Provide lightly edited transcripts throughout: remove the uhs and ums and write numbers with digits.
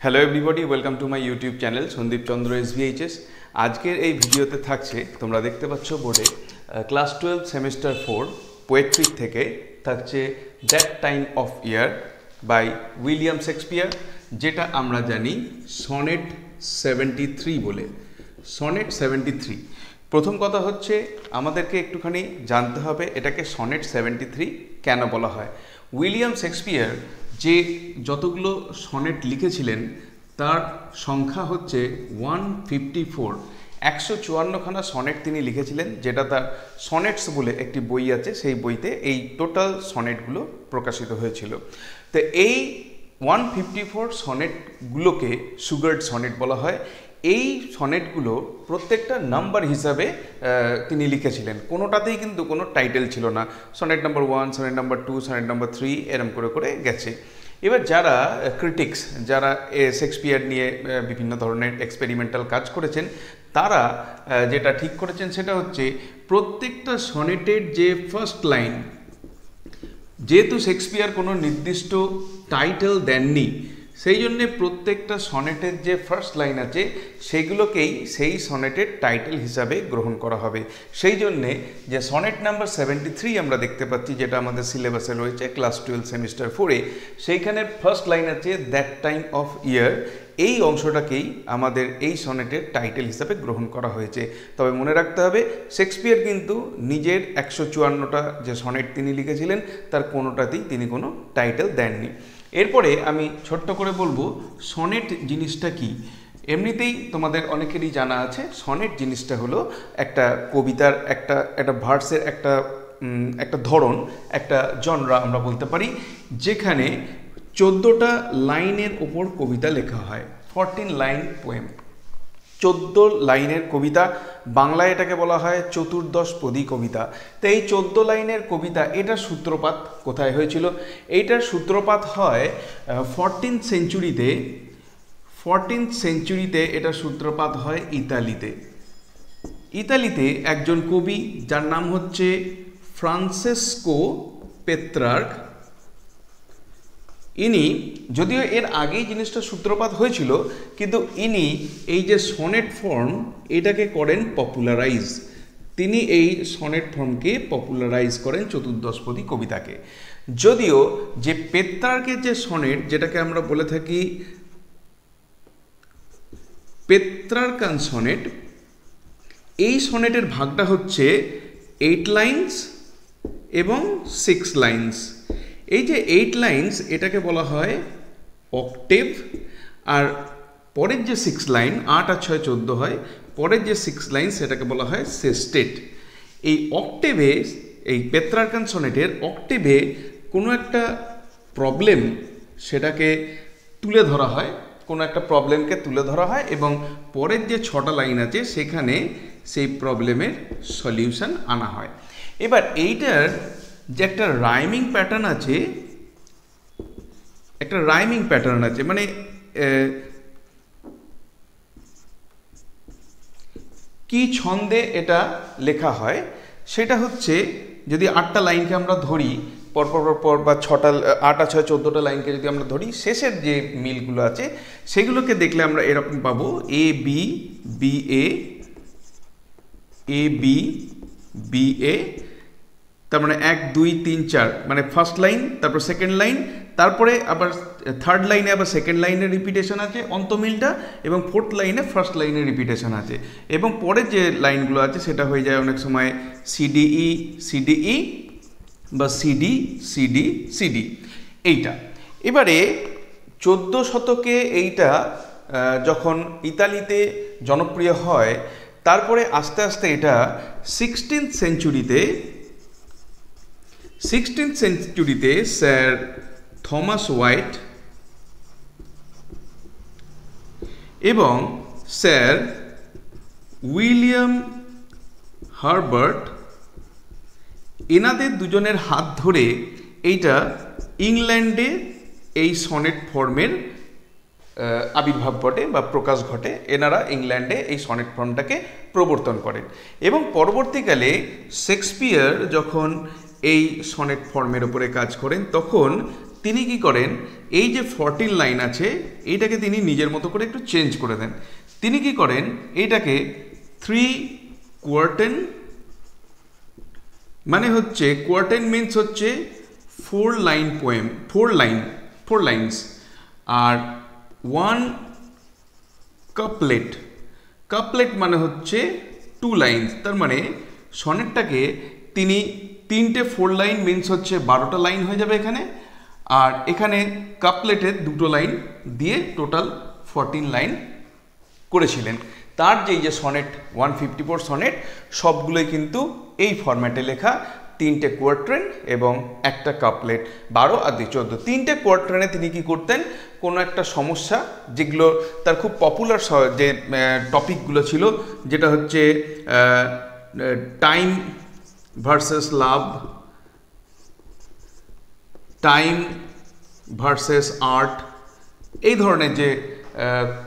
Hello everybody, welcome to my YouTube channel Sandeep Chandra SVHS। আজকের এই ভিডিওতে থাকছে, তোমরা দেখতে পাচ্ছ বোর্ডে, ক্লাস 12 সেমিস্টার 4 পোয়েট্রি থেকে থাকছে that time of year by William Shakespeare, যেটা আমরা জানি সনেট 73 বলে। সনেট 73, প্রথম কথা হচ্ছে আমাদেরকে একটুখানি জানতে হবে এটাকে সনেট 73 কেন বলা হয়। উইলিয়াম শেক্সপিয়ার যে যতগুলো সনেট লিখেছিলেন তার সংখ্যা হচ্ছে 154। 154খানা সনেট তিনি লিখেছিলেন, যেটা তার সনেটস বলে একটি বই আছে, সেই বইতে এই টোটাল সনেটগুলো প্রকাশিত হয়েছিল। তো এই 154 সনেটগুলোকে সুগার্ড সনেট বলা হয়। এই সনেটগুলো প্রত্যেকটা নাম্বার হিসাবে তিনি লিখেছিলেন, কোনোটাতেই কিন্তু কোনো টাইটেল ছিল না। Sonnet number 1, sonnet number 2, sonnet number 3 এরম করে করে গেছে। এবার যারা ক্রিটিক্স, যারা শেক্সপিয়ার নিয়ে বিভিন্ন ধরনের এক্সপেরিমেন্টাল কাজ করেছেন, তারা যেটা ঠিক করেছেন সেটা হচ্ছে প্রত্যেকটা সনেটের যে ফার্স্ট লাইন, যেহেতু শেক্সপিয়ার কোনো নির্দিষ্ট টাইটেল দেননি, সেই জন্যে প্রত্যেকটা সনেটের যে ফার্স্ট লাইন আছে সেগুলোকেই সেই সনেটের টাইটেল হিসাবে গ্রহণ করা হবে। সেই জন্যে যে সনেট নাম্বার 73 আমরা দেখতে পাচ্ছি, যেটা আমাদের সিলেবাসে রয়েছে ক্লাস 12 সেমিস্টার 4-এ, সেইখানের ফার্স্ট লাইন আছে দ্যাট টাইম অফ ইয়ার। এই অংশটাকেই আমাদের এই সনেটের টাইটেল হিসাবে গ্রহণ করা হয়েছে। তবে মনে রাখতে হবে, শেক্সপিয়ার কিন্তু নিজের 154টা যে সনেট তিনি লিখেছিলেন তার কোনোটাতেই তিনি কোনো টাইটেল দেননি। এরপরে আমি ছোট্ট করে বলবো সনেট জিনিসটা কি। এমনিতেই তোমাদের অনেকেরই জানা আছে, সনেট জিনিসটা হলো একটা কবিতার একটা ভার্সের একটা ধরন, একটা জনরা আমরা বলতে পারি, যেখানে 14টা লাইনের ওপর কবিতা লেখা হয়। 14 লাইন পোয়েম, 14 লাইনের কবিতা। বাংলায় এটাকে বলা হয় চতুর্দশপদী কবিতা। তো এই 14 লাইনের কবিতা, এটার সূত্রপাত কোথায় হয়েছিল? এইটার সূত্রপাত হয় 14th সেঞ্চুরিতে এটা সূত্রপাত হয় ইতালিতে। ইতালিতে একজন কবি যার নাম হচ্ছে ফ্রান্সেস্কো পেত্রার্ক। ইনি, যদিও এর আগেই জিনিসটা সূত্রপাত হয়েছিল, কিন্তু ইনি এই যে সনেট ফর্ম এটাকে করেন পপুলারাইজ। তিনি এই সনেট ফর্মকে পপুলারাইজ করেন চতুর্দশপদী কবিতাকে। যদিও যে পেত্রার্কের যে সনেট, যেটাকে আমরা বলে থাকি পেত্রার্কান সনেট, এই সনেটের ভাগটা হচ্ছে 8 লাইন্স এবং 6 লাইন্স। এই যে 8 লাইন্স, এটাকে বলা হয় অক্টেভ, আর পরের যে 6 লাইন, 8 আর 6 14 হয়, পরের যে 6 লাইন সেটাকে বলা হয় সেস্টেট। এই অক্টেভে, এই পেত্রার্কান সনেটের অক্টেভে কোনো একটা প্রবলেম, সেটাকে তুলে ধরা হয়, কোনো একটা প্রবলেমকে তুলে ধরা হয়, এবং পরের যে 6টা লাইন আছে সেখানে সেই প্রবলেমের সলিউশন আনা হয়। এবার এইটার যে একটা রাইমিং প্যাটার্ন আছে, মানে কি ছন্দে এটা লেখা হয়, সেটা হচ্ছে, যদি 8টা লাইনকে আমরা ধরি পর বা 8 আর 6 14টা লাইনকে যদি আমরা ধরি, শেষের যে মিলগুলো আছে সেগুলোকে দেখলে আমরা এরকম পাবো: A B B A, A B B A, তার মানে 1 2 3 4, মানে ফার্স্ট লাইন, তারপর সেকেন্ড লাইন, তারপরে আবার থার্ড লাইনে আবার সেকেন্ড লাইনের রিপিটেশন আছে অন্তমিলটা, এবং ফোর্থ লাইনে ফার্স্ট লাইনের রিপিটেশন আছে, এবং পরের যে লাইনগুলো আছে সেটা হয়ে যায় অনেক সময় সিডিই সিডিই বা সিডি সিডি সিডি, এইটা। এবারে 14 শতকে এইটা যখন ইতালিতে জনপ্রিয় হয়, তারপরে আস্তে আস্তে এটা 16th সেঞ্চুরিতে স্যার থমাস হোয়াইট এবং স্যার উইলিয়াম হার্বার্ট, এনাদের দুজনের হাত ধরে এইটা ইংল্যান্ডে এই সনেট ফর্মের আবির্ভাব ঘটে বা প্রকাশ ঘটে। এনারা ইংল্যান্ডে এই সনেট ফর্মটাকে প্রবর্তন করেন, এবং পরবর্তীকালে শেক্সপিয়ার যখন এই সনেট ফর্মের উপরে কাজ করেন, তখন তিনি কি করেন, এই যে 14 লাইন আছে এইটাকে তিনি নিজের মতো করে একটু চেঞ্জ করে দেন। তিনি কি করেন, এইটাকে 3 কোয়ার্টেন, মানে হচ্ছে কোয়ার্টেন মিনস হচ্ছে 4 লাইন পোয়েম, 4 লাইনস, আর 1 কাপলেট, কাপলেট মানে হচ্ছে 2 লাইনস। তার মানে সনেটটাকে তিনি 3টে 4 লাইন মিনস হচ্ছে 12টা লাইন হয়ে যাবে এখানে, আর এখানে কাপলেটের 2টো লাইন দিয়ে টোটাল 14 লাইন করেছিলেন। তার যে সনেট 154 সনেট সবগুলোই কিন্তু এই ফরম্যাটে লেখা, 3টে কোয়ার্ট্রেন এবং একটা কাপলেট, 12 আর 2 14। 3টে কোয়ার্ট্রেনে তিনি কি করতেন, কোনো একটা সমস্যা যেগুলো তার খুব পপুলার যে টপিকগুলো ছিল, যেটা হচ্ছে টাইম ভার্সেস লাভ, টাইম ভার্সেস আর্ট, এই ধরনের যে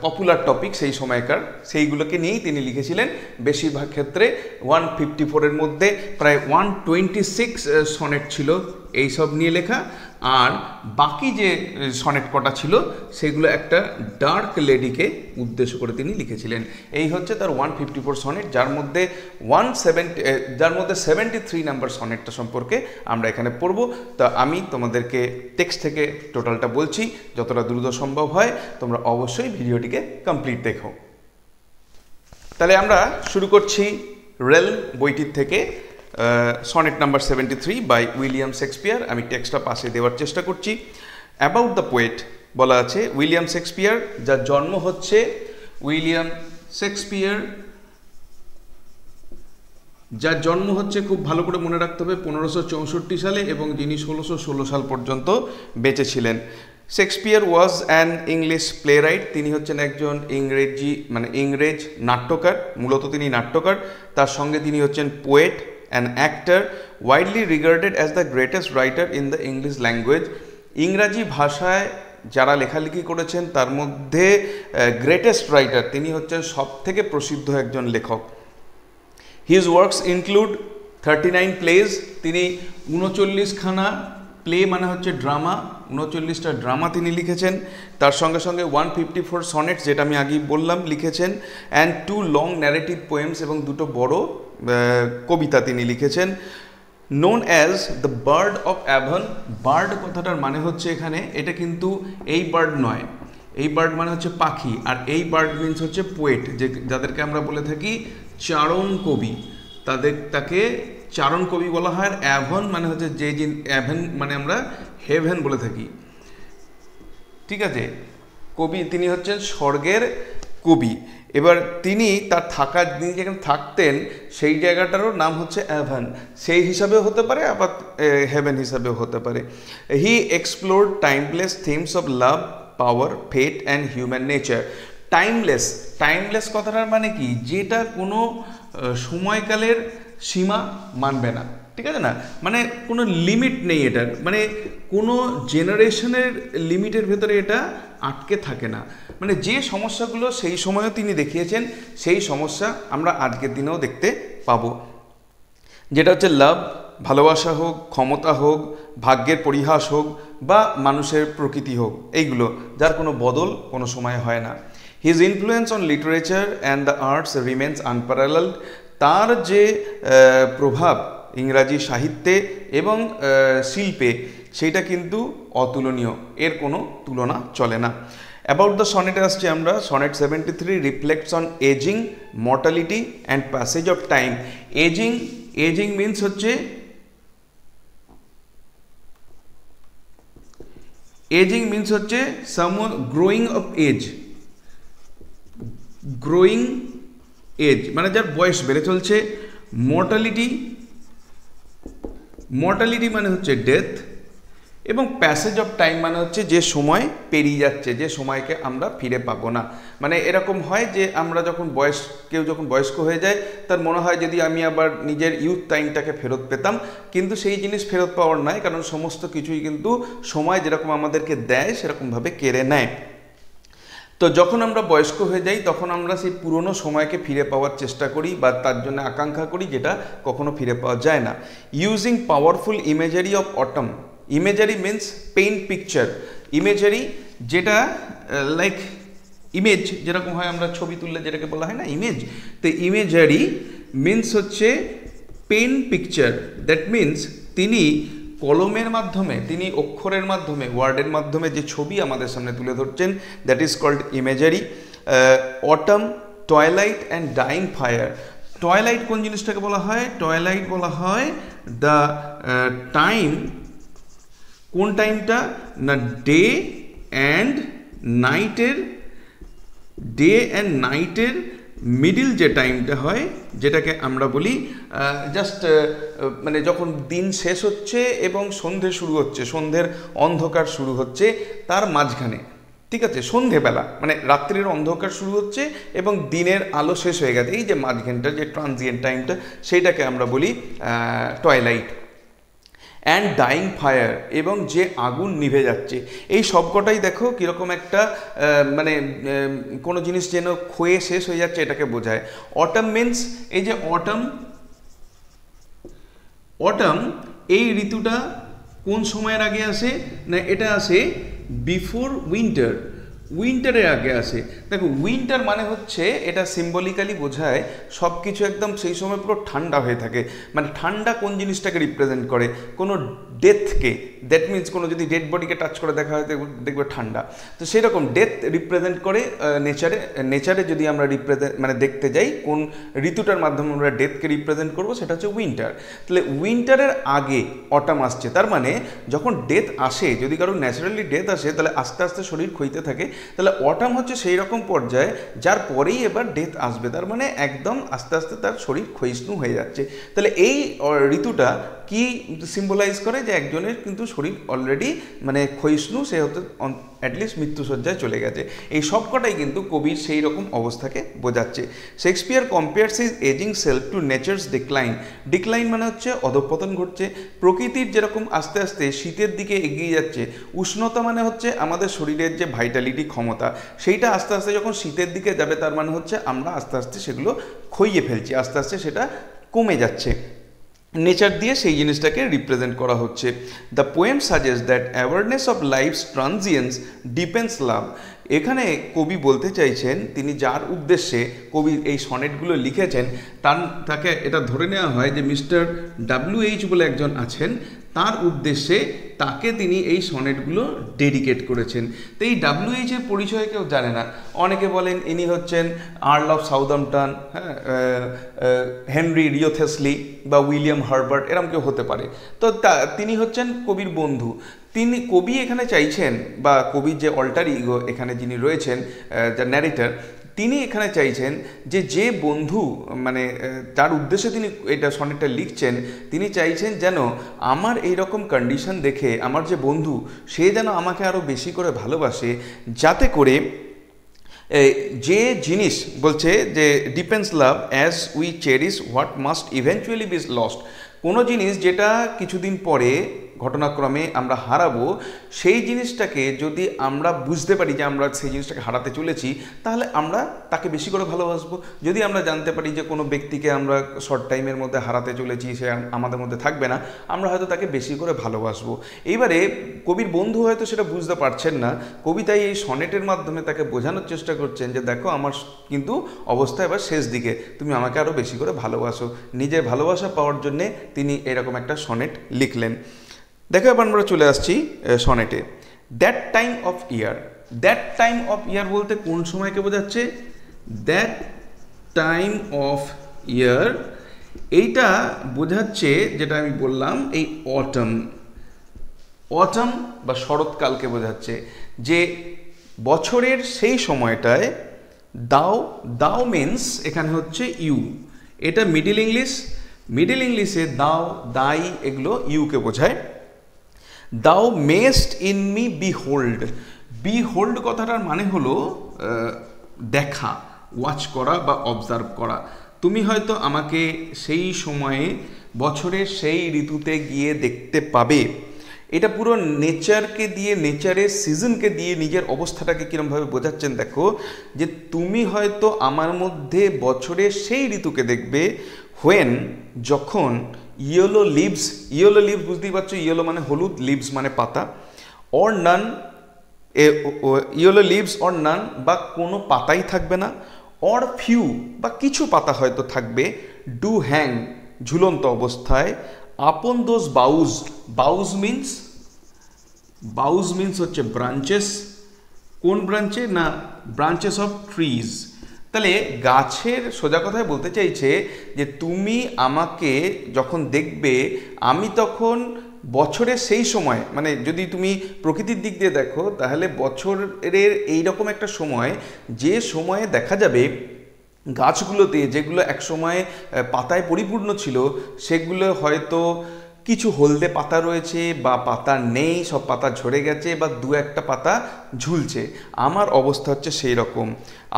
পপুলার টপিক সেই সময়কার, সেইগুলোকে নিয়েই তিনি লিখেছিলেন। বেশিরভাগ ক্ষেত্রে 154-এর মধ্যে প্রায় 126 সনেট ছিল এইসব নিয়ে লেখা, আর বাকি যে সনেট কটা ছিল সেগুলো একটা ডার্ক লেডিকে উদ্দেশ্য করে তিনি লিখেছিলেন। এই হচ্ছে তার 154 সনেট, যার মধ্যে 73 নাম্বার সনেটটা সম্পর্কে আমরা এখানে পড়ব। তা আমি তোমাদেরকে টেক্সট থেকে টোটালটা বলছি, যতটা দ্রুত সম্ভব হয় তোমরা অবশ্যই ভিডিওটিকে কমপ্লিট দেখো। তাহলে আমরা শুরু করছি রেল বইটির থেকে, sonnet number 73 by William Shakespeare. আমি টেক্সটটা পাশে দেওয়ার চেষ্টা করছি। অ্যাবাউট দ্য পোয়েট বলা আছে, উইলিয়াম শেক্সপিয়ার, যার জন্ম হচ্ছে উইলিয়াম শেক্সপিয়ার, যার জন্ম হচ্ছে, খুব ভালো করে মনে রাখতে হবে, 1564 সালে, এবং যিনি 1616 সাল পর্যন্ত বেঁচে ছিলেন। Shakespeare was an English play right, তিনি হচ্ছেন একজন ইংরেজ নাট্যকার, মূলত তিনি নাট্যকার। তার সঙ্গে তিনি হচ্ছেন poet, an actor, widely regarded as the greatest writer in the English language. ইংরাজি ভাষায় যারা লেখালেখি করেছেন তার মধ্যে গ্রেটেস্ট রাইটার, তিনি হচ্ছেন সব থেকে প্রসিদ্ধ একজন লেখক। হিজ ওয়ার্কস ইনক্লুড 39 প্লেজ, তিনি 39খানা প্লে মানে হচ্ছে ড্রামা, 39টা ড্রামা তিনি লিখেছেন। তার সঙ্গে সঙ্গে 154 সনেটস, যেটা আমি আগেই বললাম, লিখেছেন। অ্যান্ড 2 লং ন্যারেটিভ পোয়েমস, এবং 2টো বড় কবিতা তিনি লিখেছেন। Known as the bird of Avon, bird কথাটার মানে হচ্ছে এখানে, এটা কিন্তু এই বার্ড নয়, এই বার্ড মানে হচ্ছে পাখি, আর এই বার্ড মিনস হচ্ছে পোয়েট, যে যাদেরকে আমরা বলে থাকি চারণ কবি, তাকে চারণ কবি বলা হয়। অ্যাভন মানে হচ্ছে অ্যাভেন মানে আমরা হেভেন বলে থাকি, ঠিক আছে। কবি, তিনি হচ্ছেন স্বর্গের কবি। এবার তিনি তিনি যেখানে থাকতেন সেই জায়গাটারও নাম হচ্ছে অ্যাভেন, সেই হিসাবেও হতে পারে, আবার হেভেন হিসাবেও হতে পারে। He explored timeless themes of love, power, fate and human nature. Timeless কথাটার মানে কি, যেটা কোনো সময়কালের সীমা মানবে না, ঠিক আছে না, মানে কোনো লিমিট নেই এটার, মানে কোনো জেনারেশনের লিমিটের ভেতরে এটা আটকে থাকে না। মানে যে সমস্যাগুলো সেই সময়ও তিনি দেখিয়েছেন, সেই সমস্যা আমরা আজকের দিনেও দেখতে পাবো, যেটা হচ্ছে লাভ, ভালোবাসা হোক, ক্ষমতা হোক, ভাগ্যের পরিহাস হোক, বা মানুষের প্রকৃতি হোক, এইগুলো যার কোনো বদল কোনো সময় হয় না। His influence on literature and the arts remains unparalleled, তার যে প্রভাব ইংরাজি সাহিত্যে এবং শিল্পে, সেইটা কিন্তু অতুলনীয়, এর কোনো তুলনা চলে না। অ্যাবাউট দ্য সনেটে আসছি আমরা। Sonnet 73 reflects on ageing, mortality and passage of time. Ageing means হচ্ছে, সামওয়ান গ্রোয়িং অফ এজ, মানে যার বয়স বেড়ে চলছে। মর্টালিটি মানে হচ্ছে ডেথ, এবং প্যাসেজ অফ টাইম মানে হচ্ছে যে সময় পেরিয়ে যাচ্ছে, যে সময়কে আমরা ফিরে পাবো না। মানে এরকম হয় যে আমরা কেউ যখন বয়স্ক হয়ে যায়, তার মনে হয় যদি আমি আবার নিজের ইউথ টাইমটাকে ফেরত পেতাম, কিন্তু সেই জিনিস ফেরত পাওয়ার নয়, কারণ সমস্ত কিছুই কিন্তু সময় যেরকম আমাদেরকে দেয় সেরকমভাবে কেড়ে নেয়। তো যখন আমরা বয়স্ক হয়ে যাই, তখন আমরা সেই পুরনো সময়কে ফিরে পাওয়ার চেষ্টা করি বা তার জন্য আকাঙ্ক্ষা করি, যেটা কখনো ফিরে পাওয়া যায় না। Using powerful imagery of autumn, imagery means paint picture. Imagery যেটা লাইক ইমেজ যেরকম হয়, আমরা ছবি তুললে যেটাকে বলা হয় না ইমেজ, তো ইমেজারি মিন্স হচ্ছে পেন পিকচার। দ্যাট মিন্স তিনি কলমের মাধ্যমে, তিনি অক্ষরের মাধ্যমে, ওয়ার্ডের মাধ্যমে যে ছবি আমাদের সামনে তুলে ধরছেন, that is called imagery. Autumn, twilight and dying fire. Twilight কোন জিনিসটাকে বলা হয়? টয়লাইট বলা হয় দ্য টাইম, কোন টাইমটা না, ডে অ্যান্ড নাইটের মিডিল যে টাইমটা হয়, যেটাকে আমরা বলি জাস্ট মানে যখন দিন শেষ হচ্ছে এবং সন্ধে শুরু হচ্ছে, সন্ধ্যের অন্ধকার শুরু হচ্ছে, তার মাঝখানে, ঠিক আছে, সন্ধেবেলা মানে রাত্রির অন্ধকার শুরু হচ্ছে এবং দিনের আলো শেষ হয়ে গেছে, এই যে মাঝখানটা যে ট্রানজিয়েন্ট টাইমটা, সেইটাকে আমরা বলি টয়লাইট। অ্যান্ড ডাইং ফায়ার, এবং যে আগুন নিভে যাচ্ছে। এই সবকটাই দেখো কীরকম একটা মানে কোনো জিনিস যেন ক্ষয়ে শেষ হয়ে যাচ্ছে এটাকে বোঝায়। অটাম মিন্স, এই যে অটাম এই ঋতুটা কোন সময়ের আগে আসে না, এটা আসে বিফোর উইন্টার, উইন্টারের আগে আসে। দেখো উইন্টার মানে হচ্ছে, এটা সিম্বলিক্যালি বোঝায় সব কিছু একদম সেই সময় পুরো ঠান্ডা হয়ে থাকে। মানে ঠান্ডা কোন জিনিসটাকে রিপ্রেজেন্ট করে? কোনো ডেথকে, দ্যাট মিন্স কোনো যদি ডেড বডিকে টাচ করে দেখা হয় দেখবে ঠান্ডা। তো সেরকম ডেথ রিপ্রেজেন্ট করে নেচারে যদি আমরা মানে দেখতে যাই কোন ঋতুটার মাধ্যমে আমরা ডেথকে রিপ্রেজেন্ট করবো, সেটা হচ্ছে উইন্টার। তাহলে উইন্টারের আগে অটাম আসছে, তার মানে যখন ডেথ আসে, যদি কারো ন্যাচারালি ডেথ আসে, তাহলে আস্তে আস্তে শরীর ক্ষইতে থাকে। তাহলে অটাম হচ্ছে সেই রকম পর্যায়ে যার পরেই এবার ডেথ আসবে, তার মানে একদম আস্তে আস্তে তার শরীর ক্ষয়িষ্ণু হয়ে যাচ্ছে। তাহলে এই ঋতুটা কি সিম্বলাইজ করে? যে একজনের কিন্তু শরীর অলরেডি মানে ক্ষয়িষ্ণু, সে হতে অ্যাটলিস্ট মৃত্যুসজ্জায় চলে গেছে। এই সবকটাই কিন্তু কবির সেই রকম অবস্থাকে বোঝাচ্ছে। Shakespeare compares his ageing self to nature's decline. Decline মানে হচ্ছে অধঃপতন ঘটছে, প্রকৃতির যেরকম আস্তে আস্তে শীতের দিকে এগিয়ে যাচ্ছে। উষ্ণতা মানে হচ্ছে আমাদের শরীরের যে ভাইটালিটি, ক্ষমতা, সেইটা আস্তে আস্তে যখন শীতের দিকে যাবে, তার মানে হচ্ছে আমরা আস্তে আস্তে সেগুলো ক্ষইয়ে ফেলছি, আস্তে আস্তে সেটা কমে যাচ্ছে। নেচার দিয়ে সেই জিনিসটাকে রিপ্রেজেন্ট করা হচ্ছে। The poem suggest that awareness of life's transience depends love. এখানে কবি বলতে চাইছেন, তিনি যার উদ্দেশ্যে কবি এই সনেটগুলো লিখেছেন, তাকে এটা ধরে নেওয়া হয় যে মিস্টার WH বলে একজন আছেন, তার উদ্দেশ্যে তাকে তিনি এই সনেটগুলো ডেডিকেট করেছেন। তো এই WH এর পরিচয় কেউ জানে না। অনেকে বলেন ইনি হচ্ছেন আর্ল অফ সাউদাম্পটন, হ্যাঁ, হেনরি রিওথেসলি বা উইলিয়াম হার্বার্ট, এরকম কেউ হতে পারে। তো তিনি হচ্ছেন কবির বন্ধু। কবি এখানে চাইছেন, বা কবির যে অল্টার ইগো এখানে যিনি রয়েছেন, দ্য ন্যারেটর, তিনি এখানে চাইছেন যে বন্ধু মানে যার উদ্দেশ্যে তিনি এটা সনেটটা লিখছেন, তিনি চাইছেন যেন আমার এই রকম কন্ডিশন দেখে আমার যে বন্ধু, সে যেন আমাকে আরও বেশি করে ভালোবাসে, যাতে করে যে জিনিস বলছে যে depends love as we cherish what must eventually B lost. কোনো জিনিস যেটা কিছুদিন পরে ঘটনাক্রমে আমরা হারাবো, সেই জিনিসটাকে যদি আমরা বুঝতে পারি যে আমরা সেই জিনিসটাকে হারাতে চলেছি, তাহলে আমরা তাকে বেশি করে ভালোবাসবো। যদি আমরা জানতে পারি যে কোনো ব্যক্তিকে আমরা শর্ট টাইমের মধ্যে হারাতে চলেছি, সে আমাদের মধ্যে থাকবে না, আমরা হয়তো তাকে বেশি করে ভালোবাসবো। এইবারে কবির বন্ধু হয়তো সেটা বুঝতে পারছেন না, কবি তাই এই সনেটের মাধ্যমে তাকে বোঝানোর চেষ্টা করছেন যে দেখো আমার কিন্তু অবস্থা এবার শেষ দিকে, তুমি আমাকে আরও বেশি করে ভালোবাসো। নিজের ভালোবাসা পাওয়ার জন্যে তিনি এরকম একটা সনেট লিখলেন। দেখো এবার আমরা চলে আসছি সনেটে। That time of year. That time of year বলতে কোন সময়কে বোঝাচ্ছে? দ্যাট টাইম অফ ইয়ার, এইটা বোঝাচ্ছে যেটা আমি বললাম, এই অটম বা শরৎকালকে বোঝাচ্ছে। যে বছরের সেই সময়টায় দাও মিন্স এখানে হচ্ছে ইউ, এটা মিডল ইংলিশে দাও, দাই, এগুলো ইউকে বোঝায়। দাও মেস্ট ইন মি বিহোল্ড কথাটার মানে হলো দেখা, ওয়াচ করা বা অবজার্ভ করা। তুমি হয়তো আমাকে সেই সময়ে বছরের সেই ঋতুতে গিয়ে দেখতে পাবে। এটা পুরো নেচারকে দিয়ে, নেচারের সিজনকে দিয়ে নিজের অবস্থাটাকে কীরকমভাবে বোঝাচ্ছেন দেখো, যে তুমি হয়তো আমার মধ্যে বছরের সেই ঋতুকে দেখবে, যখন ইয়েলো লিভস বুঝতেই পারছো, ইয়েলো মানে হলুদ, লিভস মানে পাতা, or none, yellow leaves or none বা কোনো পাতাই থাকবে না, অর ফিউ বা কিছু পাতা হয়তো থাকবে, ডু হ্যাং ঝুলন্ত অবস্থায়, আপন দোজ বাউজ মিন্স হচ্ছে ব্রাঞ্চেস, কোন ব্রাঞ্চে না ব্রাঞ্চেস অফ ট্রিজ। তাহলে গাছের সোজা কথায় বলতে চাইছে যে তুমি আমাকে যখন দেখবে আমি তখন বছরের সেই সময়, মানে যদি তুমি প্রকৃতির দিক দিয়ে দেখো তাহলে বছরের এইরকম একটা সময় যে সময়ে দেখা যাবে গাছগুলোতে যেগুলো এক সময় পাতায় পরিপূর্ণ ছিল সেগুলো হয়তো কিছু হলদে পাতা রয়েছে বা পাতা নেই, সব পাতা ঝরে গেছে বা দু একটা পাতা ঝুলছে। আমার অবস্থা হচ্ছে সেই রকম।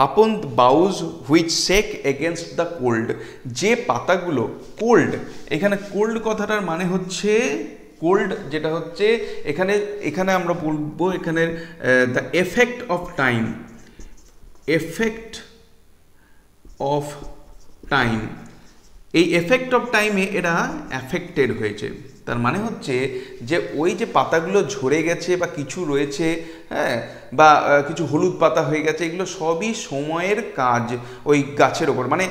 আপন boughs which shake against the cold, যে পাতাগুলো কোল্ড, এখানে কোল্ড কথাটার মানে হচ্ছে কোল্ড যেটা হচ্ছে এখানে আমরা বলবো এখানে দ্য এফেক্ট অফ টাইম, এই এফেক্ট অফ টাইমে এরা অ্যাফেক্টেড হয়েছে। তার মানে হচ্ছে যে ওই যে পাতাগুলো ঝরে গেছে বা কিছু রয়েছে, হ্যাঁ, বা কিছু হলুদ পাতা হয়ে গেছে, এগুলো সবই সময়ের কাজ ওই গাছের ওপর। মানে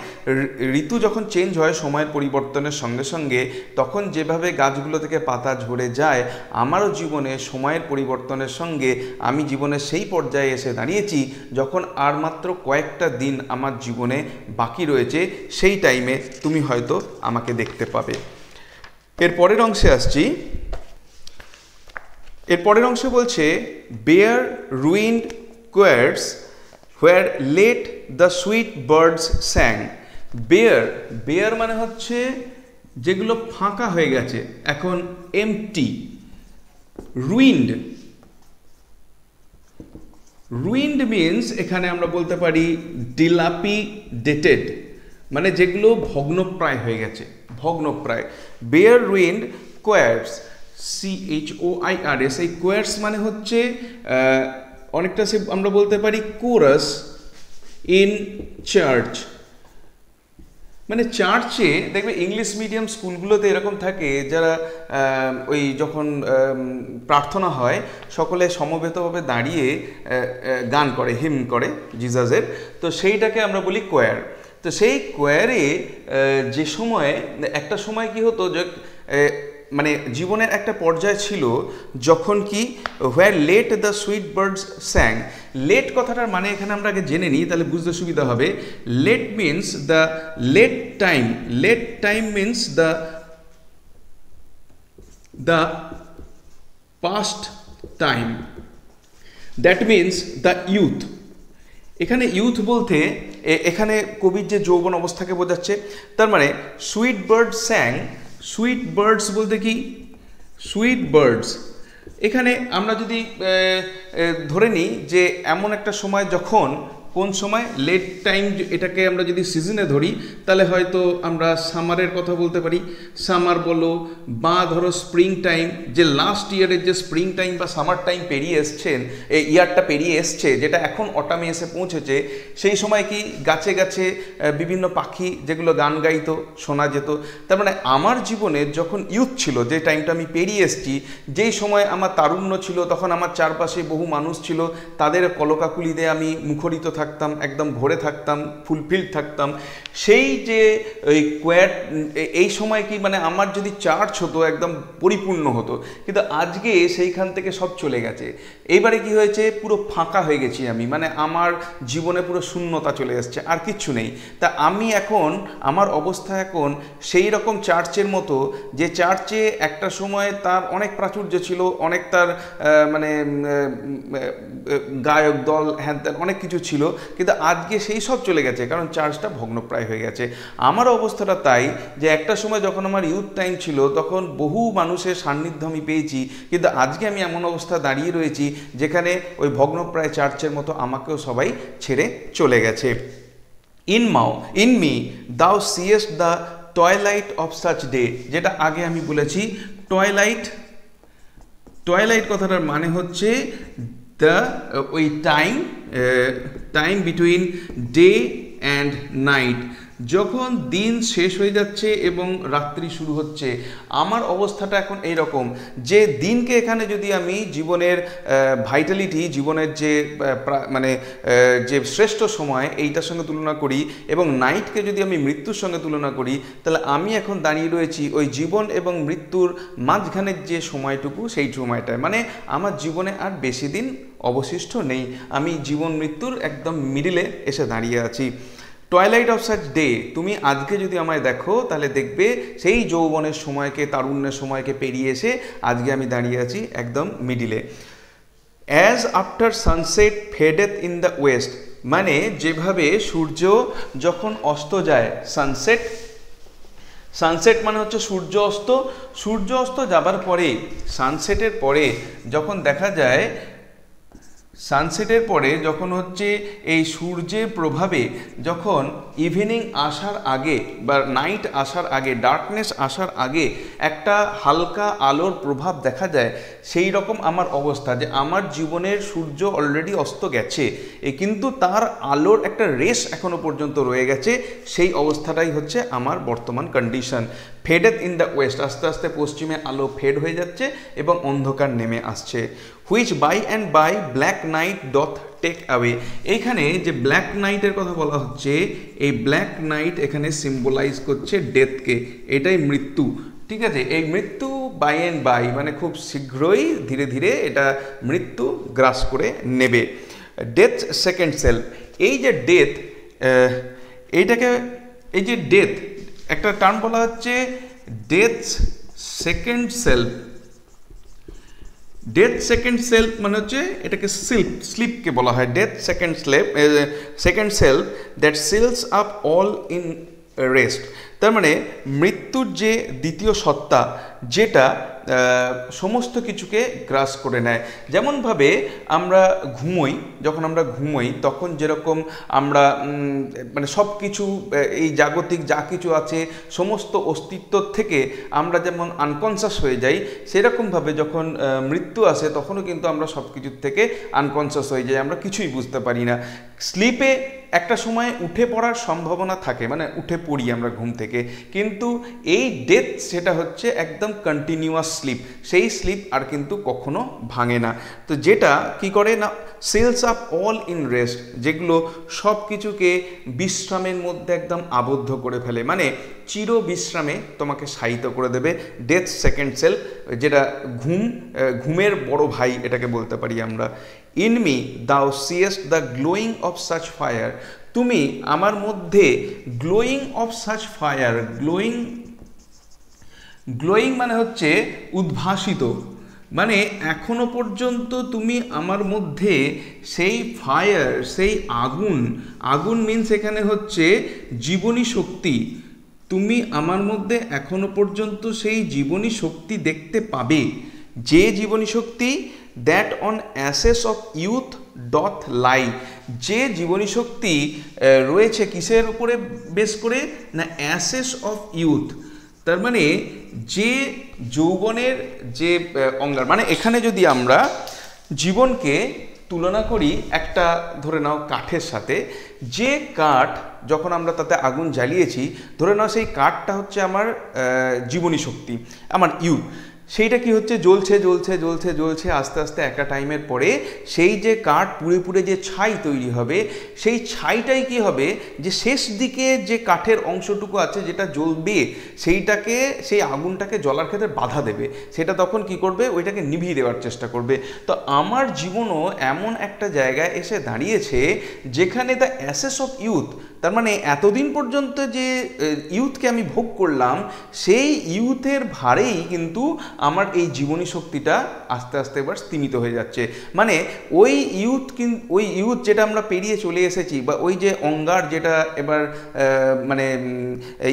ঋতু যখন চেঞ্জ হয় সময়ের পরিবর্তনের সঙ্গে সঙ্গে, তখন যেভাবে গাছগুলো থেকে পাতা ঝরে যায়, আমারও জীবনে সময়ের পরিবর্তনের সঙ্গে আমি জীবনের সেই পর্যায়ে এসে দাঁড়িয়েছি যখন আর মাত্র কয়েকটা দিন আমার জীবনে বাকি রয়েছে, সেই টাইমে তুমি হয়তো আমাকে দেখতে পাবে। এর পরের অংশে আসছি। এর পরের অংশে বলছে bare ruined choirs where late the sweet birds sang. Bare মানে হচ্ছে যেগুলো ফাঁকা হয়ে গেছে, এখন এমটি। রুইন্ড মিনস এখানে আমরা বলতে পারি ডিলাপিডেটেড, মানে যেগুলো ভগ্নপ্রায় হয়ে গেছে, ভগ্নপ্রায়। বেয়ার রুইন্ড কোয়ার্স, CHOIRS, এই কোয়ার্স মানে হচ্ছে অনেকটা সে আমরা বলতে পারি কোরাস ইন চার্চ, মানে চার্চে দেখবে ইংলিশ মিডিয়াম স্কুলগুলোতে এরকম থাকে, যারা ওই যখন প্রার্থনা হয় সকলে সমবেতভাবে দাঁড়িয়ে গান করে, হিম করে জিজাসের, তো সেইটাকে আমরা বলি কোয়ার। তো সেই কোয়ারে যে সময় একটা সময় কি হতো যে মানে জীবনের একটা পর্যায় ছিল যখন কি where late the sweet birds sang. Late কথাটার মানে এখানে আমরা আগে জেনে নিই, তাহলে বুঝতে সুবিধা হবে। Late means the late time means the past time, that means the youth. এখানে ইউথ বলতে এখানে কবির যে যৌবন অবস্থাকে বোঝাচ্ছে। তার মানে sweet bird sang, sweet birds বলতে কি সুইট বার্ডস, এখানে আমরা যদি ধরে নিই যে এমন একটা সময় যখন, কোন সময় লেট টাইম, এটাকে আমরা যদি সিজনে ধরি তাহলে হয়তো আমরা সামারের কথা বলতে পারি, সামার বলো, বা ধরো স্প্রিং টাইম, যে লাস্ট ইয়ারের যে স্প্রিং টাইম বা সামার টাইম পেরিয়ে এসছেন, এই ইয়ারটা পেরিয়ে এসছে, যেটা এখন অটামে এসে পৌঁছেছে, সেই সময় কি গাছে গাছে বিভিন্ন পাখি যেগুলো গান গাইতো শোনা যেত। তার মানে আমার জীবনে যখন ইউথ ছিল, যে টাইমটা আমি পেরিয়ে এসছি, যেই সময় আমার তারুণ্য ছিল, তখন আমার চারপাশে বহু মানুষ ছিল, তাদের কলকাকুলিতে আমি মুখরিত থাকতাম, একদম ভরে থাকতাম, ফুলফিল্ড থাকতাম। সেই যে ওই কোয়ার, এই সময় কি মানে আমার যদি চার্চ হতো একদম পরিপূর্ণ হতো, কিন্তু আজকে সেইখান থেকে সব চলে গেছে। এইবারে কি হয়েছে, পুরো ফাঁকা হয়ে গেছি আমি, মানে আমার জীবনে পুরো শূন্যতা চলে আসছে, আর কিচ্ছু নেই। তা আমি এখন, আমার অবস্থা এখন সেই রকম চার্চের মতো, যে চার্চে একটা সময় তার অনেক প্রাচুর্য ছিল, অনেক তার মানে গায়ক দল, হ্যান ত্যান অনেক কিছু ছিল, কিন্তু আজকে সেই সব চলে গেছে, কারণ চার্চটা ভগ্নপ্রায় হয়ে গেছে। আমার অবস্থাটা তাই, যে একটা সময় যখন আমার ইউথ টাইম ছিল তখন বহু মানুষের সান্নিধ্য আমি পেয়েছি, কিন্তু আজকে আমি এমন অবস্থা দাঁড়িয়ে রয়েছি যেখানে ওই ভগ্নপ্রায় চার্চের মতো আমাকেও সবাই ছেড়ে চলে গেছে। In me thou seest the twilight of such day, যেটা আগে আমি বলেছি। টয়লাইট কথাটার মানে হচ্ছে ওই time between day and night, যখন দিন শেষ হয়ে যাচ্ছে এবং রাত্রি শুরু হচ্ছে, আমার অবস্থাটা এখন এইরকম যে দিনকে এখানে যদি আমি জীবনের ভাইটালিটি, জীবনের যে মানে যে শ্রেষ্ঠ সময় এইটার সঙ্গে তুলনা করি এবং নাইটকে যদি আমি মৃত্যুর সঙ্গে তুলনা করি, তাহলে আমি এখন দাঁড়িয়ে রয়েছি ওই জীবন এবং মৃত্যুর মাঝখানের যে সময়টুকু, সেই সময়টায়। মানে আমার জীবনে আর বেশি দিন অবশিষ্ট নেই, আমি জীবন মৃত্যুর একদম মিডিলে এসে দাঁড়িয়ে আছি। টয়লাইট অফ সাচ ডে, তুমি আজকে যদি আমায় দেখো তাহলে দেখবে সেই যৌবনের সময়কে, তারুণ্যের সময়কে পেরিয়ে এসে আজকে আমি দাঁড়িয়ে আছি একদম middle. As after sunset fadeth in the west, মানে যেভাবে সূর্য যখন অস্ত যায়, সানসেট, সানসেট মানে হচ্ছে সূর্য অস্ত, সূর্য অস্ত যাবার পরে, সানসেটের পরে যখন দেখা যায়, সানসেটের পরে যখন হচ্ছে এই সূর্যের প্রভাবে যখন ইভিনিং আসার আগে বা নাইট আসার আগে, ডার্কনেস আসার আগে একটা হালকা আলোর প্রভাব দেখা যায়, সেই রকম আমার অবস্থা যে আমার জীবনের সূর্য অলরেডি অস্ত গেছে কিন্তু তার আলোর একটা রেস এখনো পর্যন্ত রয়ে গেছে, সেই অবস্থাটাই হচ্ছে আমার বর্তমান কন্ডিশন। ফেডেথ ইন দ্য ওয়েস্ট, আস্তে আস্তে পশ্চিমে আলো ফেড হয়ে যাচ্ছে এবং অন্ধকার নেমে আসছে। Which by and by black night doth take away, এইখানে যে ব্ল্যাক নাইটের কথা বলা হচ্ছে, এই ব্ল্যাক নাইট এখানে সিম্বলাইজ করছে ডেথকে, এটাই মৃত্যু। ঠিক আছে, এই মৃত্যু বাই অ্যান্ড বাই মানে খুব শীঘ্রই ধীরে ধীরে এটা মৃত্যু গ্রাস করে নেবে। ডেথ সেকেন্ড সেলফ, এই যে ডেথ, এইটাকে, এই যে ডেথ একটা টার্ম বলা হচ্ছে death second self. Death second self মানে হচ্ছে এটাকে স্লিপকে বলা হয়। Death second self that seals up all in rest, তার মানে মৃত্যুর যে দ্বিতীয় সত্তা যেটা সমস্ত কিছুকে গ্রাস করে নেয়। যেমনভাবে আমরা ঘুমোই, যখন আমরা ঘুমোই তখন যেরকম আমরা মানে সব কিছু, এই জাগতিক যা কিছু আছে সমস্ত অস্তিত্ব থেকে আমরা যেমন আনকনসাস হয়ে যাই, সেরকমভাবে যখন মৃত্যু আসে তখনও কিন্তু আমরা সব কিছুর থেকে আনকনসাস হয়ে যাই, আমরা কিছুই বুঝতে পারি না। স্লিপে একটা সময় উঠে পড়ার সম্ভাবনা থাকে, মানে উঠে পড়ি আমরা ঘুম থেকে, কিন্তু এই ডেথ সেটা হচ্ছে একদম কন্টিনিউয়াস স্লিপ, সেই স্লিপ আর কিন্তু কখনো ভাঙে না। তো যেটা কি করে না, seals up all in rest, যেগুলো সব কিছুকে বিশ্রামের মধ্যে একদম আবদ্ধ করে ফেলে, মানে চির বিশ্রামে তোমাকে শায়িত করে দেবে। ডেথ সেকেন্ড সেলফ, যেটা ঘুমের বড় ভাই এটাকে বলতে পারি আমরা। In me thou seest the glowing of such fire, তুমি আমার মধ্যে glowing of such fire, glowing মানে হচ্ছে উদ্ভাসিত, মানে এখনো পর্যন্ত তুমি আমার মধ্যে সেই ফায়ার, সেই আগুন মিন্স এখানে হচ্ছে জীবনী শক্তি, তুমি আমার মধ্যে এখনো পর্যন্ত সেই জীবনী শক্তি দেখতে পাবে, যে জীবনী শক্তি that on ashes of youth doth lie, যে জীবনী শক্তি রয়েছে কিসের উপরে বেস করে না, অ্যাসেস অফ ইউথ, তার মানে যে যৌবনের যে অঙ্গার, মানে এখানে যদি আমরা জীবনকে তুলনা করি একটা ধরে নাও কাঠের সাথে, যে কাঠ যখন আমরা তাতে আগুন জ্বালিয়েছি, ধরে নাও সেই কাঠটা হচ্ছে আমার জীবনী শক্তি, আমার ইউথ, সেইটা কি হচ্ছে জ্বলছে জ্বলছে জ্বলছে জ্বলছে, আস্তে আস্তে একটা টাইমের পরে সেই যে কাঠ পুড়ে পুড়ে যে ছাই তৈরি হবে, সেই ছাইটাই কি হবে যে শেষ দিকে যে কাঠের অংশটুকু আছে যেটা জ্বলবে, সেইটাকে, সেই আগুনটাকে জ্বলার ক্ষেত্রে বাধা দেবে, সেটা তখন কি করবে, ওইটাকে নিভিয়ে দেওয়ার চেষ্টা করবে। তো আমার জীবনও এমন একটা জায়গায় এসে দাঁড়িয়েছে যেখানে দ্য অ্যাসেস অফ ইউথ, তার মানে এতদিন পর্যন্ত যে ইউথকে আমি ভোগ করলাম, সেই ইউথের ভারেই কিন্তু আমার এই জীবনী শক্তিটা আস্তে আস্তে এবার স্তিমিত হয়ে যাচ্ছে। মানে ওই ইউথ যেটা আমরা পেরিয়ে চলে এসেছি, বা ওই যে অঙ্গার যেটা এবার মানে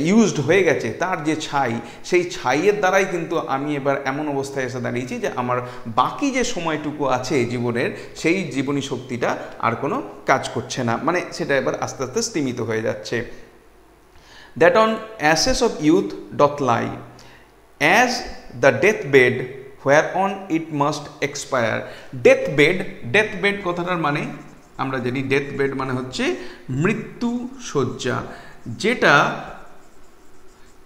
ইউজড হয়ে গেছে, তার যে ছাই, সেই ছাইয়ের দ্বারাই কিন্তু আমি এবার এমন অবস্থায় এসে দাঁড়িয়েছি যে আমার বাকি যে সময়টুকু আছে জীবনের, সেই জীবনী শক্তিটা আর কোনো কাজ করছে না, মানে সেটা এবার আস্তে আস্তে স্তিমিত হয়ে যাচ্ছে। That on ashes of youth doth lie as the death bed whereon it must expire. Death bed কথাটার মানে আমরা জানি, ডেথ বেড মানে হচ্ছে মৃত্যু শয্যা। যেটা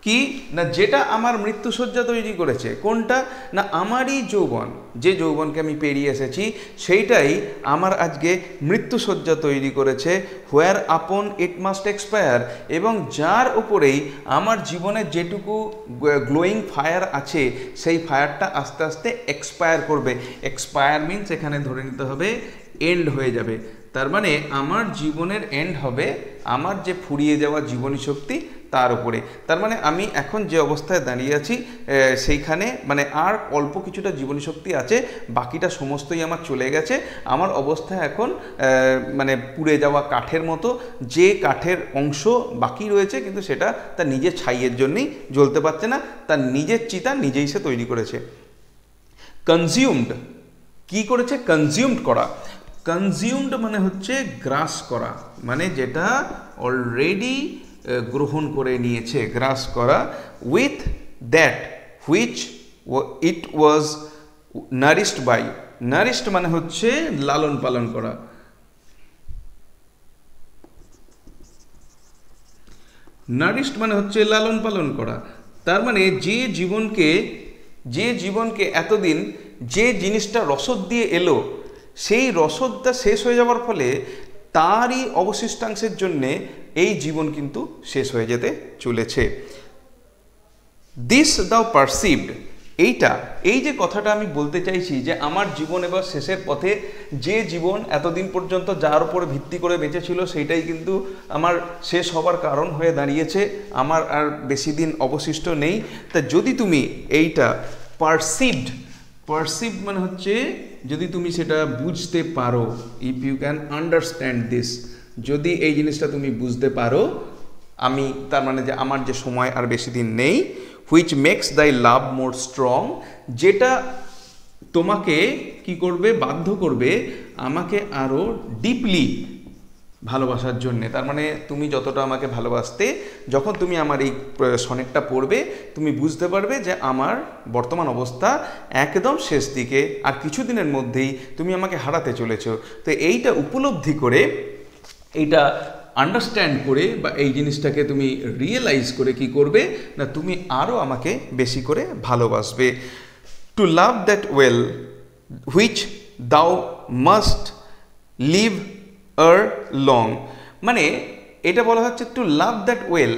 কি না, যেটা আমার মৃত্যুশয্যা তৈরি করেছে। কোনটা না, আমারই যৌবন, যে যৌবনকে আমি পেরিয়ে এসেছি সেইটাই আমার আজকে মৃত্যুশয্যা তৈরি করেছে। হোয়ার আপন ইট মাস্ট এক্সপায়ার, এবং যার উপরেই আমার জীবনে যেটুকু গ্লোয়িং ফায়ার আছে সেই ফায়ারটা আস্তে আস্তে এক্সপায়ার করবে। এক্সপায়ার মিনস এখানে ধরে নিতে হবে এন্ড হয়ে যাবে। তার মানে আমার জীবনের এন্ড হবে আমার যে ফুরিয়ে যাওয়া জীবনী শক্তি তার উপরে। তার মানে আমি এখন যে অবস্থায় দাঁড়িয়ে আছি সেইখানে মানে আর অল্প কিছুটা জীবনী শক্তি আছে, বাকিটা সমস্তই আমার চলে গেছে। আমার অবস্থা এখন মানে পুড়ে যাওয়া কাঠের মতো, যে কাঠের অংশ বাকি রয়েছে কিন্তু সেটা তার নিজের ছাইয়ের জন্যই জ্বলতে পারছে না, তার নিজের চিতা নিজেই সে তৈরি করেছে। কনজিউমড, কি করেছে? কনজিউমড করা। কনজিউমড মানে হচ্ছে গ্রাস করা, মানে যেটা অলরেডি গ্রহণ করে নিয়েছে, গ্রাস করা। With that which it was nourished by. Nourished মানে হচ্ছে লালন পালন করা। নারিশড মানে হচ্ছে লালন পালন করা। তার মানে যে জীবনকে এতদিন যে জিনিসটা রসদ দিয়ে এলো, সেই রসদটা শেষ হয়ে যাওয়ার ফলে তারই অবশিষ্টাংশের জন্যে এই জীবন কিন্তু শেষ হয়ে যেতে চলেছে। দিস দাও পারসিভড, এই যে কথাটা আমি বলতে চাইছি যে আমার জীবন এবার শেষের পথে, যে জীবন এতদিন পর্যন্ত যার উপরে ভিত্তি করে বেঁচে ছিল সেইটাই কিন্তু আমার শেষ হবার কারণ হয়ে দাঁড়িয়েছে, আমার আর বেশি দিন অবশিষ্ট নেই। তা যদি তুমি এইটা পারসিভড মানে হচ্ছে যদি তুমি সেটা বুঝতে পারো, if you can understand this, যদি এই জিনিসটা তুমি বুঝতে পারো, আমি তার মানে যে আমার যে সময় আর বেশি দিন নেই। হুইচ মেক্স দাই লাভ মোর স্ট্রং, যেটা তোমাকে কি করবে? বাধ্য করবে আমাকে আরও ডিপলি ভালোবাসার জন্যে। তার মানে তুমি যতটা আমাকে ভালোবাসতে, যখন তুমি আমার এই সনেটটা পড়বে তুমি বুঝতে পারবে যে আমার বর্তমান অবস্থা একদম শেষ দিকে, আর কিছুদিনের মধ্যেই তুমি আমাকে হারাতে চলেছো। তো এইটা উপলব্ধি করে, এইটা আন্ডারস্ট্যান্ড করে বা এই জিনিসটাকে তুমি রিয়েলাইজ করে কি করবে না, তুমি আরও আমাকে বেশি করে ভালোবাসবে। To love that well which thou must leave ere long, মানে এটা বলা হচ্ছে টু লাভ দ্যাট ওয়েল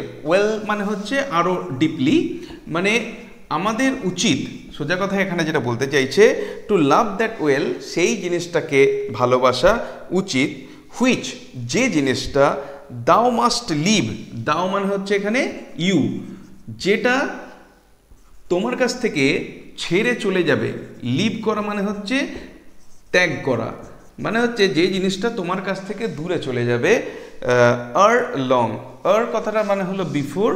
মানে হচ্ছে আরও ডিপলি, মানে আমাদের উচিত, সোজা কথা এখানে যেটা বলতে চাইছে, টু লাভ দ্যাট ওয়েল সেই জিনিসটাকে ভালোবাসা উচিত। হুইচ যে জিনিসটা, দাও মাস্ট লিভ, দাও মানে হচ্ছে এখানে ইউ, যেটা তোমার কাছ থেকে ছেড়ে চলে যাবে। লিভ করা মানে হচ্ছে ত্যাগ করা, মানে হচ্ছে যে জিনিসটা তোমার কাছ থেকে দূরে চলে যাবে। আর লং, আর কথাটা মানে হলো বিফোর,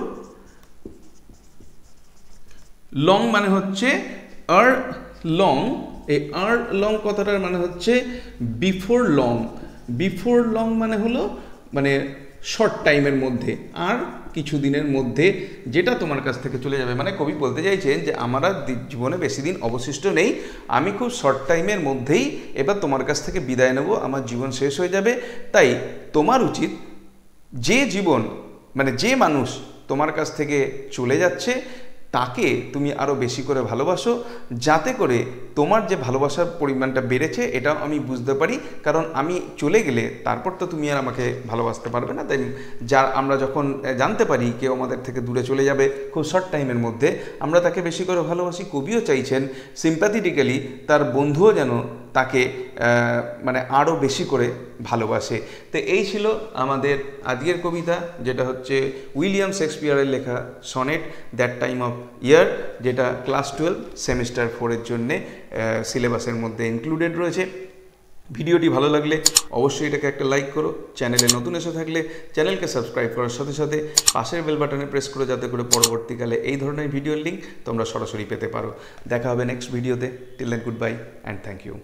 লং মানে হচ্ছে আর লং, এই আর লং কথাটার মানে হচ্ছে বিফোর লং। বিফোর লং মানে হলো মানে শর্ট টাইমের মধ্যে, আর কিছু দিনের মধ্যে যেটা তোমার কাছ থেকে চলে যাবে। মানে কবি বলতে চাইছেন যে আমার আর জীবনে বেশি দিন অবশিষ্ট নেই, আমি খুব শর্ট টাইমের মধ্যেই এবার তোমার কাছ থেকে বিদায় নেব, আমার জীবন শেষ হয়ে যাবে। তাই তোমার উচিত যে জীবন মানে যে মানুষ তোমার কাছ থেকে চলে যাচ্ছে তাকে তুমি আরও বেশি করে ভালোবাসো, যাতে করে তোমার যে ভালোবাসার পরিমাণটা বেড়েছে এটাও আমি বুঝতে পারি। কারণ আমি চলে গেলে তারপর তো তুমি আর আমাকে ভালোবাসতে পারবে না। তাই আমরা যখন জানতে পারি কেউ আমাদের থেকে দূরে চলে যাবে খুব শর্ট টাইমের মধ্যে, আমরা তাকে বেশি করে ভালোবাসি। কবিও চাইছেন সিম্প্যাথেটিক্যালি তার বন্ধুও যেন তাকে মানে আরও বেশি করে ভালোবাসে। তো এই ছিল আমাদের আজকের কবিতা, যেটা হচ্ছে উইলিয়াম শেক্সপিয়ারের লেখা সনেট দ্যাট টাইম অফ ইয়ার, যেটা ক্লাস 12 সেমিস্টার 4-এর জন্যে সিলেবাসের মধ্যে ইনক্লুডেড রয়েছে। ভিডিওটি ভালো লাগলে অবশ্যই এটাকে একটা লাইক করো, চ্যানেলে নতুন এসে থাকলে চ্যানেলকে সাবস্ক্রাইব করার সাথে সাথে পাশের বেল বাটনে প্রেস করো, যাতে করে পরবর্তীকালে এই ধরনের ভিডিওর লিঙ্ক তোমরা সরাসরি পেতে পারো। দেখা হবে নেক্সট ভিডিওতে। Till then goodbye and thank you.